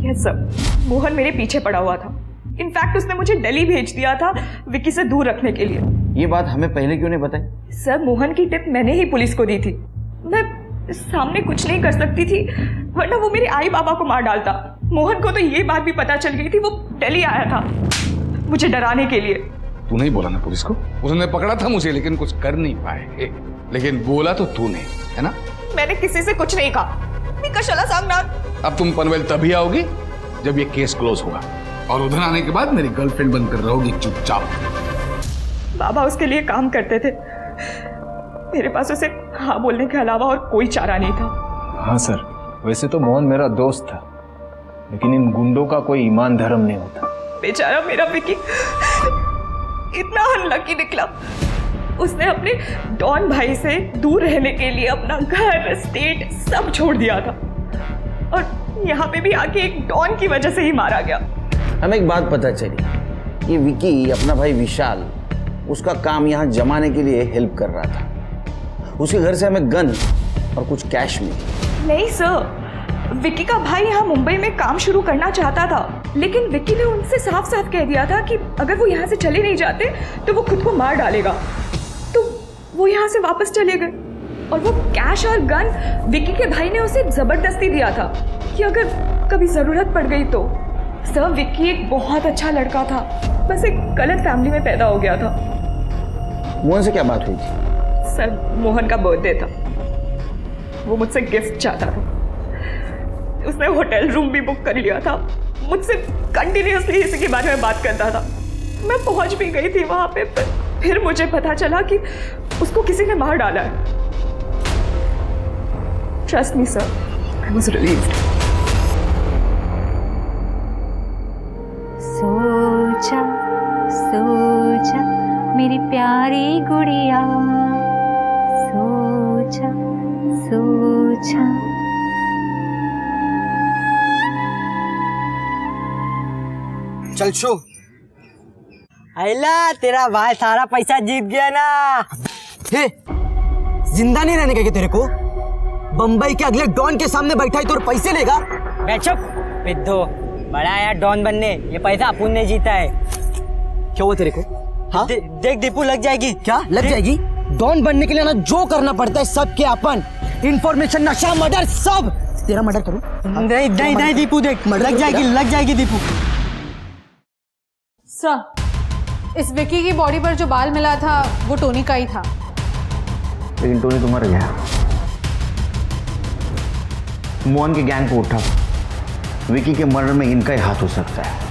यस सर, मोहन मेरे पीछे पड़ा हुआ था। इनफैक्ट उसने मुझे दिल्ली भेज दिया था विकी से दूर रखने के लिए। ये बात हमें पहले क्यों नहीं बताई? सर, मोहन की टिप मैंने ही पुलिस को दी थी। मैं सामने कुछ नहीं कर सकती थी, वरना वो मेरे आई बाबा को मार डालता। मोहन को तो ये बात भी पता चल गई थी, वो दिल्ली आया था मुझे डराने के लिए। तू नहीं बोला ना पुलिस को? उसने पकड़ा था मुझे, लेकिन कुछ कर नहीं पाए। लेकिन बोला तो तूने, है ना? मैंने किसी से कुछ नहीं कहा। मी कशाला सांगणार? अब तुम पनवेल तभी आओगी जब ये केस क्लोज होगा, और उधर आने के बाद मेरी गर्लफ्रेंड बनकर रहोगी चुपचाप। बाबा उसके लिए काम करते थे, मेरे पास उसे हाँ बोलने के अलावा और कोई चारा नहीं था। हाँ सर, वैसे तो मोहन मेरा दोस्त था, लेकिन इन गुंडों का कोई ईमान धर्म नहीं होता। बेचारा मेरा विकी इतना अनलकी निकला। उसने अपने डॉन भाई से दूर रहने के लिए अपना घर, स्टेट सब छोड़ दिया था, और यहाँ पे भी आके एक डॉन की वजह से ही मारा गया। हमें एक बात पता चली, ये विकी अपना भाई विशाल उसका काम यहाँ जमाने के लिए हेल्प कर रहा था। उसके घर से हमें गन और कुछ कैश मिली। नहीं सर, विकी का भाई यहाँ मुंबई में काम शुरू करना चाहता था, लेकिन विकी ने उनसे साफ साफ कह दिया था कि अगर वो यहाँ से चले नहीं जाते तो वो खुद को मार डालेगा। तो वो यहाँ से वापस चले गए, और वो कैश और गन विकी के भाई ने उसे जबरदस्ती दिया था कि अगर कभी जरूरत पड़ गई तो। सर, विकी एक बहुत अच्छा लड़का था, बस एक गलत फैमिली में पैदा हो गया था। मोहन से क्या बात हुई थी? सर, मोहन का बर्थडे था, वो मुझसे गिफ्ट चाहता था। उसने होटल रूम भी बुक कर लिया था, मुझसे कंटिन्यूअसली इसी के बारे में बात करता था। मैं पहुंच भी गई थी वहां पे, पर फिर मुझे पता चला कि उसको किसी ने मार डाला है। Trust me sir, I was relieved. सोचा सोचा मेरी प्यारी गुड़िया, सोचा सोचा। चल शो। अला, तेरा भाई सारा पैसा जीत गया ना। हे, जिंदा नहीं रहने का तेरे को? बम्बई के अगले डॉन के सामने बैठा है तो पैसे लेगा? चुप पिद्धो, बड़ा आया डॉन बनने, ये पैसा अपुन ने जीता है। क्या हुआ तेरे को? हाँ? देख दीपू, लग जाएगी। क्या लग जाएगी? डॉन बनने के लिए ना जो करना पड़ता है सबके अपन, इंफॉर्मेशन, नशा, मर्डर सब। तेरा मर्डर करूं? नहीं नहीं नहीं दीपू, देख लग जाएगी दीपू। सर, इस विकी की बॉडी पर जो बाल मिला था वो टोनी का ही था। लेकिन टोनी तो मर गया। मोहन के गैंग को उठा, विकी के मर्डर में इनका ही हाथ हो सकता है।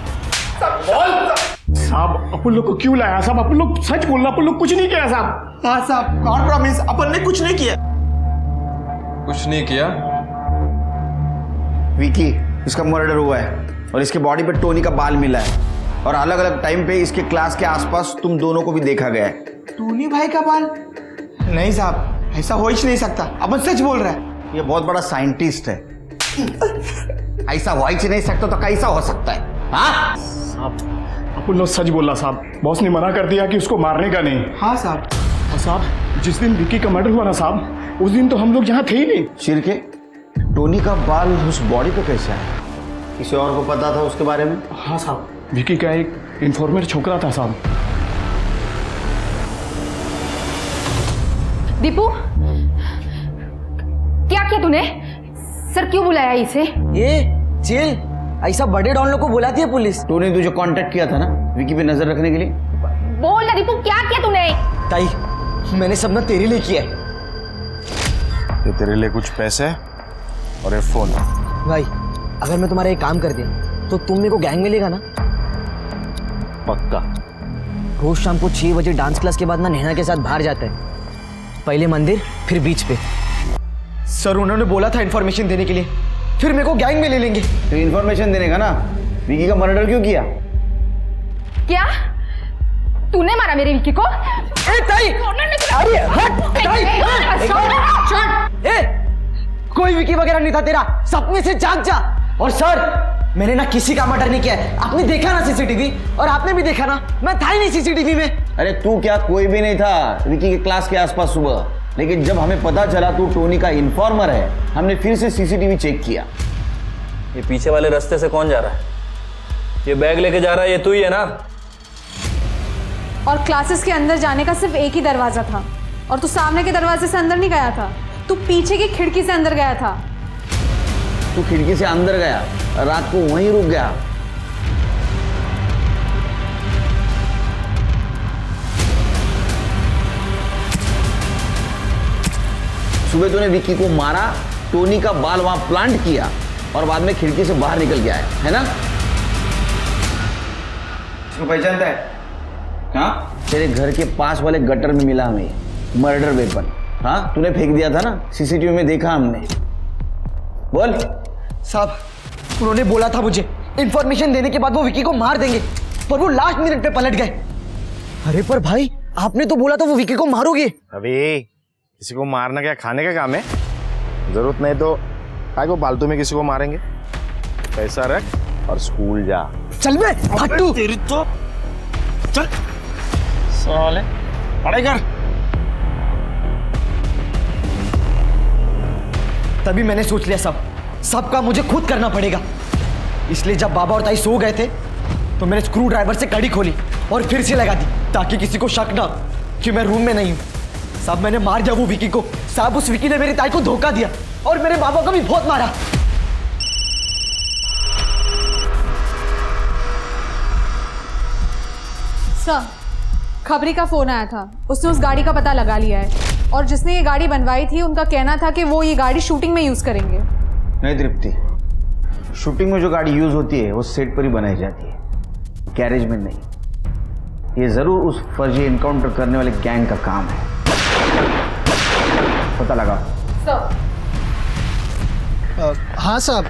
साहब, अपन लोग को क्यों लाया साहब? अपन लोग सच बोलना, अपन लोग कुछ नहीं किया साहब। हाँ साहब, गॉड प्रॉमिस, अपन ने कुछ नहीं किया। कुछ नहीं किया? विकी, इसका मर्डर हुआ है और इसके बॉडी पे टोनी का बाल मिला है, और अलग अलग टाइम पे इसके क्लास के आसपास तुम दोनों को भी देखा गया है। टोनी भाई का बाल? नहीं साहब, ऐसा हो ही नहीं सकता। अपन सच बोल रहा है। ये बहुत बड़ा साइंटिस्ट है। ऐसा हो ही नहीं सकता तो कैसा हो सकता है? हाँ साहब, अपन लोग सच बोला साहब। बॉस ने मना कर दिया कि उसको मारने का नहीं। हाँ साहब। और साहब, जिस दिन विक्की का मर्डर हुआ ना साहब, उस दिन तो हम लोग यहाँ थे ही नहीं। शिरके, टोनी का बाल उस बॉडी पे कैसे आया? किसी और को पता था उसके बारे में? हाँ साहब, विक्की का एक इन्फॉर्मर छोकरा था साहब। दीपू, क्या किया तूने? सर क्यों बुलाया इसे? ये चिल, ऐसा बड़े डॉन लोग को बुलाती है पुलिस। टोनी तुझे कांटेक्ट किया था ना विक्की पे नजर रखने के लिए? बोल ना दीपू, क्या किया तूने? ताई, मैंने सब ना तेरे लिए किया है। ये तेरे लिए कुछ पैसे और ये फोन। भाई, अगर मैं तुम्हारा एक काम कर दिया तो तुम मेरे को गैंग में लेगा ना? पक्का। रोज शाम को 6 बजे डांस क्लास के बाद ना नैना के साथ बाहर जाता है। पहले मंदिर, फिर बीच पे। सर उन्होंने बोला था इन्फॉर्मेशन देने के लिए, फिर मेरे को गैंग में ले लेंगे। तो इन्फॉर्मेशन देने का ना, विक्की का मर्डर क्यों किया? क्या तूने मारा मेरे विक्की को? ताई, अरे हट, ताई, कोई विक्की वगैरह नहीं था तेरा, सपने से जाग जा। और सर, मैंने ना किसी का मर्डर नहीं किया है। आपने देखा ना सीसीटीवी, और आपने भी देखा ना, मैं था ही नहीं सीसीटीवी में। अरे तू क्या, कोई भी नहीं था विक्की के क्लास के आसपास सुबह। लेकिन जब हमें पता चला तू टोनी का इन्फॉर्मर है, हमने फिर से सीसीटीवी चेक किया। ये पीछे वाले रास्ते से कौन जा रहा है? ये बैग लेके जा रहा है, ये तू ही है ना? और क्लासेस के अंदर जाने का सिर्फ एक ही दरवाजा था, और तू सामने के दरवाजे से अंदर नहीं गया था, तू पीछे की खिड़की से अंदर गया था। तू खिड़की से अंदर गया, रात को वहीं रुक गया। सुबह तूने विक्की को मारा, टोनी का बाल वहां प्लांट किया, और बाद में खिड़की से बाहर निकल गया है ना? इसको पहचानता है? हाँ, तेरे घर के पास वाले गटर में मिला हमें मर्डर वेपन। हाँ, तूने फेंक दिया था ना, सीसीटीवी में देखा हमने। बोल। साहब, उन्होंने बोला था मुझे इंफॉर्मेशन देने के बाद वो विक्की को मार देंगे, पर वो लास्ट मिनट पे पलट गए। अरे पर भाई, आपने तो बोला था वो विक्की को मारोगे। अबे, किसी को मारना क्या खाने का काम है? जरूरत नहीं तो काय को फालतू में किसी को मारेंगे। पैसा रख और स्कूल जा। चल बे फट्टू। तेरी तो चल साले, पढ़ाई कर। तभी मैंने सोच लिया सब काम मुझे खुद करना पड़ेगा। इसलिए जब बाबा और ताई सो गए थे तो मैंने स्क्रू ड्राइवर से कड़ी खोली और फिर से लगा दी, ताकि किसी को शक ना कि मैं रूम में नहीं हूं। साहब, मैंने मार दिया वो विक्की को। साहब, उस विक्की ने मेरी ताई को धोखा दिया और मेरे बाबा को भी बहुत मारा। सर, खबरी का फोन आया था, उसने उस गाड़ी का पता लगा लिया है, और जिसने ये गाड़ी बनवाई थी उनका कहना था कि वो ये गाड़ी शूटिंग में यूज करेंगे। नहीं तृप्ति, शूटिंग में जो गाड़ी यूज होती है वो सेट पर ही बनाई जाती है, गैरेज में नहीं। ये जरूर उस फर्जी एनकाउंटर करने वाले गैंग का काम है। पता लगा। हाँ साहब,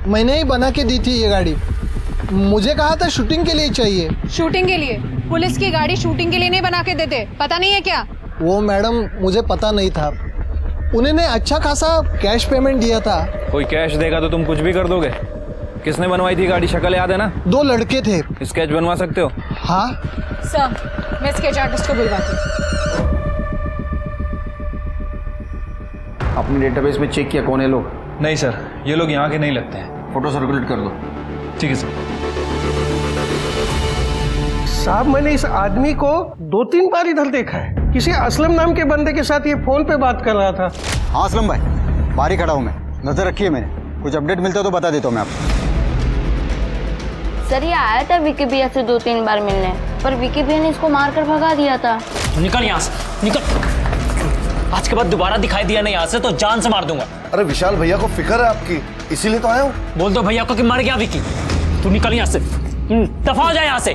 मैंने ही बना के दी थी ये गाड़ी। मुझे कहा था शूटिंग के लिए चाहिए। शूटिंग के लिए? पुलिस की गाड़ी शूटिंग के लिए नहीं बना के देते, पता नहीं है क्या? वो मैडम, मुझे पता नहीं था। उन्होंने अच्छा खासा कैश पेमेंट दिया था। कोई कैश देगा तो तुम कुछ भी कर दोगे? किसने बनवाई थी गाड़ी, शक्ल याद है ना? 2 लड़के थे। स्केच बनवा सकते हो? हाँ सर, मैं स्केच आर्टिस्ट को बुलवाती हूँ। अपने डेटाबेस में चेक किया कौन है लोग? नहीं सर, ये लोग यहाँ के नहीं लगते हैं। फोटो सर्कुलेट कर दो। ठीक है सर। साहब, मैंने इस आदमी को 2-3 बार इधर देखा है। किसी असलम नाम के बंदे के साथ ये फोन पे बात कर रहा था। हाँ असलम भाई, बाहर ही खड़ा हूँ मैं, नजर रखी है मैंने। कुछ अपडेट मिलता है तो बता देता हूँ मैं आपको। सर, ये आया था विक्की भैया से 2-3 बार मिलने, पर विक्की भैया ने इसको मारकर भगा दिया था। निकल यहाँ से, निकल। आज के बाद दोबारा दिखाई दिया नहीं यहाँ से तो जान से मार दूंगा। अरे विशाल भैया को फिक्र है आपकी, इसीलिए तो आया हूँ। बोल दो भैया को कि मर गया विक्की। तू निकल यहाँ से, दफा हो जाए यहाँ से।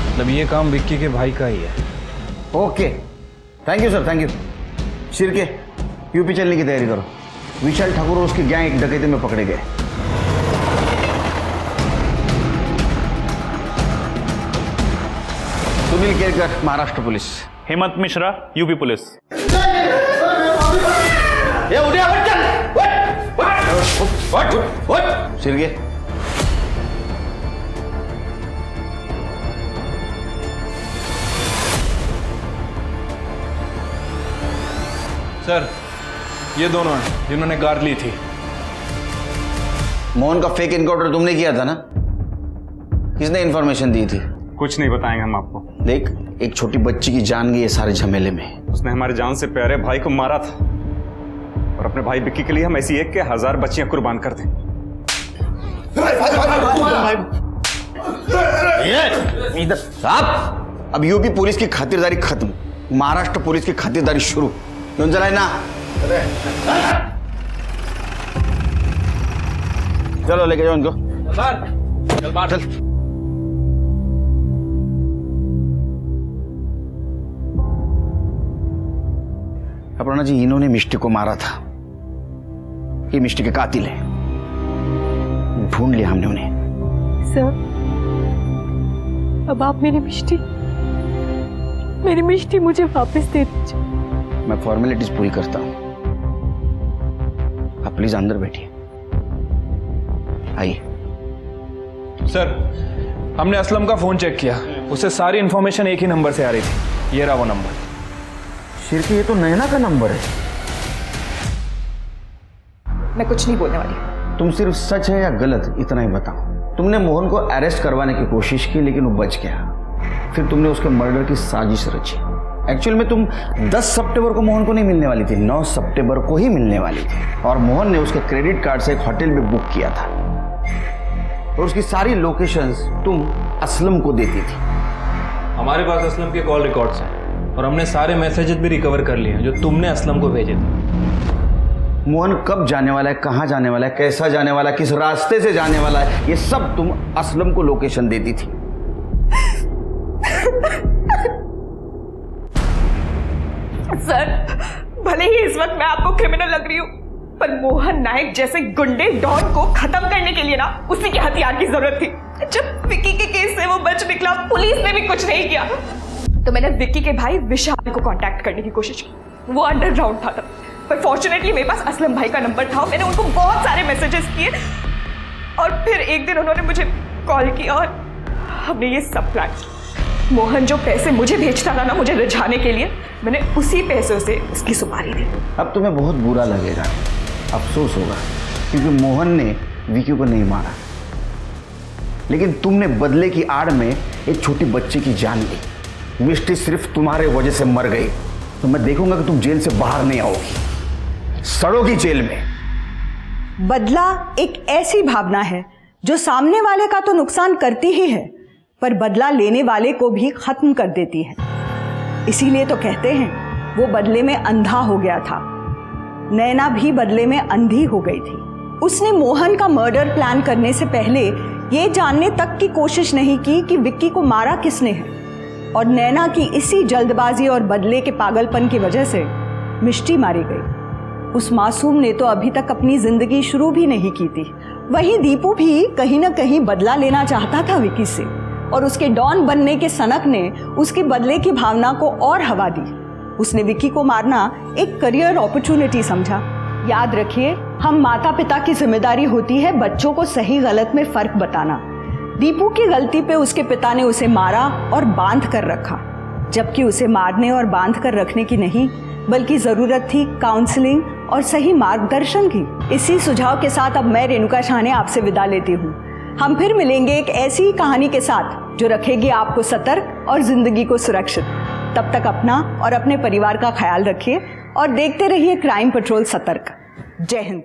मतलब ये काम विक्की के भाई का ही है। Okay, thank you sir, thank you. Shirke, UP चलने की तैयारी करो। विशाल ठाकुर और उसकी गैंग एक डकैती में पकड़े गए। Sunil Kerkar, Maharashtra police. Hemant Mishra, UP police. Shirke, sir, ये दोनों हैं जिन्होंने कार ली थी। मोहन का फेक इनकाउंटर तुमने किया था ना? किसने इन्फॉर्मेशन दी थी? कुछ नहीं बताएंगे हम आपको। देख, एक छोटी बच्ची की जान गई है सारे झमेले में। उसने हमारे जान से प्यारे भाई को मारा था और अपने भाई विक्की के लिए हम ऐसी एक के 1000 बच्चियां कुर्बान कर दें। इधर साहब, अब यूपी पुलिस की खातिरदारी खत्म, महाराष्ट्र पुलिस की खातिरदारी शुरू। क्यों चलाए ना? चलो लेके जाओ उनको। चल बाहर चल। अपर्णा जी, इन्होंने मिष्टी को मारा था। ये मिष्टी के कातिल है। ढूंढ लिया हमने उन्हें। सर, अब आप मेरी मिष्टी मुझे वापस दे दीजिए। मैं फॉर्मेलिटीज पूरी करता हूं। आप प्लीज अंदर बैठिए। आइए। सर, हमने असलम का फोन चेक किया, उसे सारी इंफॉर्मेशन एक ही नंबर से आ रही थी। ये रहा वो नंबर। शिरकी, ये तो नैना का नंबर है। मैं कुछ नहीं बोलने वाली। तुम सिर्फ सच है या गलत इतना ही बताओ। तुमने मोहन को अरेस्ट करवाने की कोशिश की लेकिन वो बच गया। फिर तुमने उसके मर्डर की साजिश रची। एक्चुअल में तुम 10 सितंबर को मोहन को नहीं मिलने वाली थी, 9 सितंबर को ही मिलने वाली थी। और मोहन ने उसके क्रेडिट कार्ड से एक होटल भी बुक किया था और उसकी सारी लोकेशंस तुम असलम को देती थी। हमारे पास असलम के कॉल रिकॉर्ड्स हैं और हमने सारे मैसेजेस भी रिकवर कर लिए जो तुमने असलम को भेजे थे। मोहन कब जाने वाला है, कहाँ जाने वाला है, कैसा जाने वाला है, किस रास्ते से जाने वाला है, ये सब तुम असलम को लोकेशन देती थी। सर, भले ही इस वक्त मैं आपको क्रिमिनल लग रही हूँ, पर मोहन नायक जैसे गुंडे डॉन को खत्म करने के लिए ना उसी के हथियार की जरूरत थी। जब विक्की के केस से वो बच निकला, पुलिस ने भी कुछ नहीं किया, तो मैंने विक्की के भाई विशाल को कांटेक्ट करने की कोशिश की। वो अंडरग्राउंड था तब, पर फॉर्चुनेटली मेरे पास असलम भाई का नंबर था। मैंने उनको बहुत सारे मैसेजेस किए और फिर एक दिन उन्होंने मुझे कॉल किया और हमने ये सब प्लान किया। मोहन जो पैसे मुझे भेजता था ना मुझे रिझाने के लिए, मैंने उसी पैसों से उसकी सुपारी दी। अब तुम्हें बहुत बुरा लगेगा, अफसोस होगा, क्योंकि मोहन ने विक्की को नहीं मारा, लेकिन तुमने बदले की आड़ में एक छोटी बच्ची की जान ली। मिष्टी सिर्फ तुम्हारे वजह से मर गई, तो मैं देखूंगा कि तुम जेल से बाहर नहीं आओगी, सड़ोगी जेल में। बदला एक ऐसी भावना है जो सामने वाले का तो नुकसान करती ही है, पर बदला लेने वाले को भी खत्म कर देती है। इसीलिए तो कहते हैं वो बदले में अंधा हो गया था। नैना भी बदले में अंधी हो गई थी। उसने मोहन का मर्डर प्लान करने से पहले ये जानने तक की कोशिश नहीं की कि विक्की को मारा किसने है, और नैना की इसी जल्दबाजी और बदले के पागलपन की वजह से मिष्टी मारी गई। उस मासूम ने तो अभी तक अपनी जिंदगी शुरू भी नहीं की थी। वहीं दीपू भी कहीं ना कहीं बदला लेना चाहता था विक्की से, और उसके डॉन बनने के सनक ने उसके बदले की भावना को और हवा दी। उसने विक्की को मारना एक करियर अपॉर्चुनिटी समझा। याद रखिए, हम माता पिता की जिम्मेदारी होती है बच्चों को सही गलत में फर्क बताना। दीपू की गलती पे उसके पिता ने उसे मारा और बांध कर रखा, जबकि उसे मारने और बांध कर रखने की नहीं, बल्कि जरूरत थी काउंसलिंग और सही मार्गदर्शन की। इसी सुझाव के साथ अब मैं रेणुका शाहने आपसे विदा लेती हूँ। हम फिर मिलेंगे एक ऐसी ही कहानी के साथ जो रखेगी आपको सतर्क और जिंदगी को सुरक्षित। तब तक अपना और अपने परिवार का ख्याल रखिए और देखते रहिए क्राइम पेट्रोल सतर्क। जय हिंद।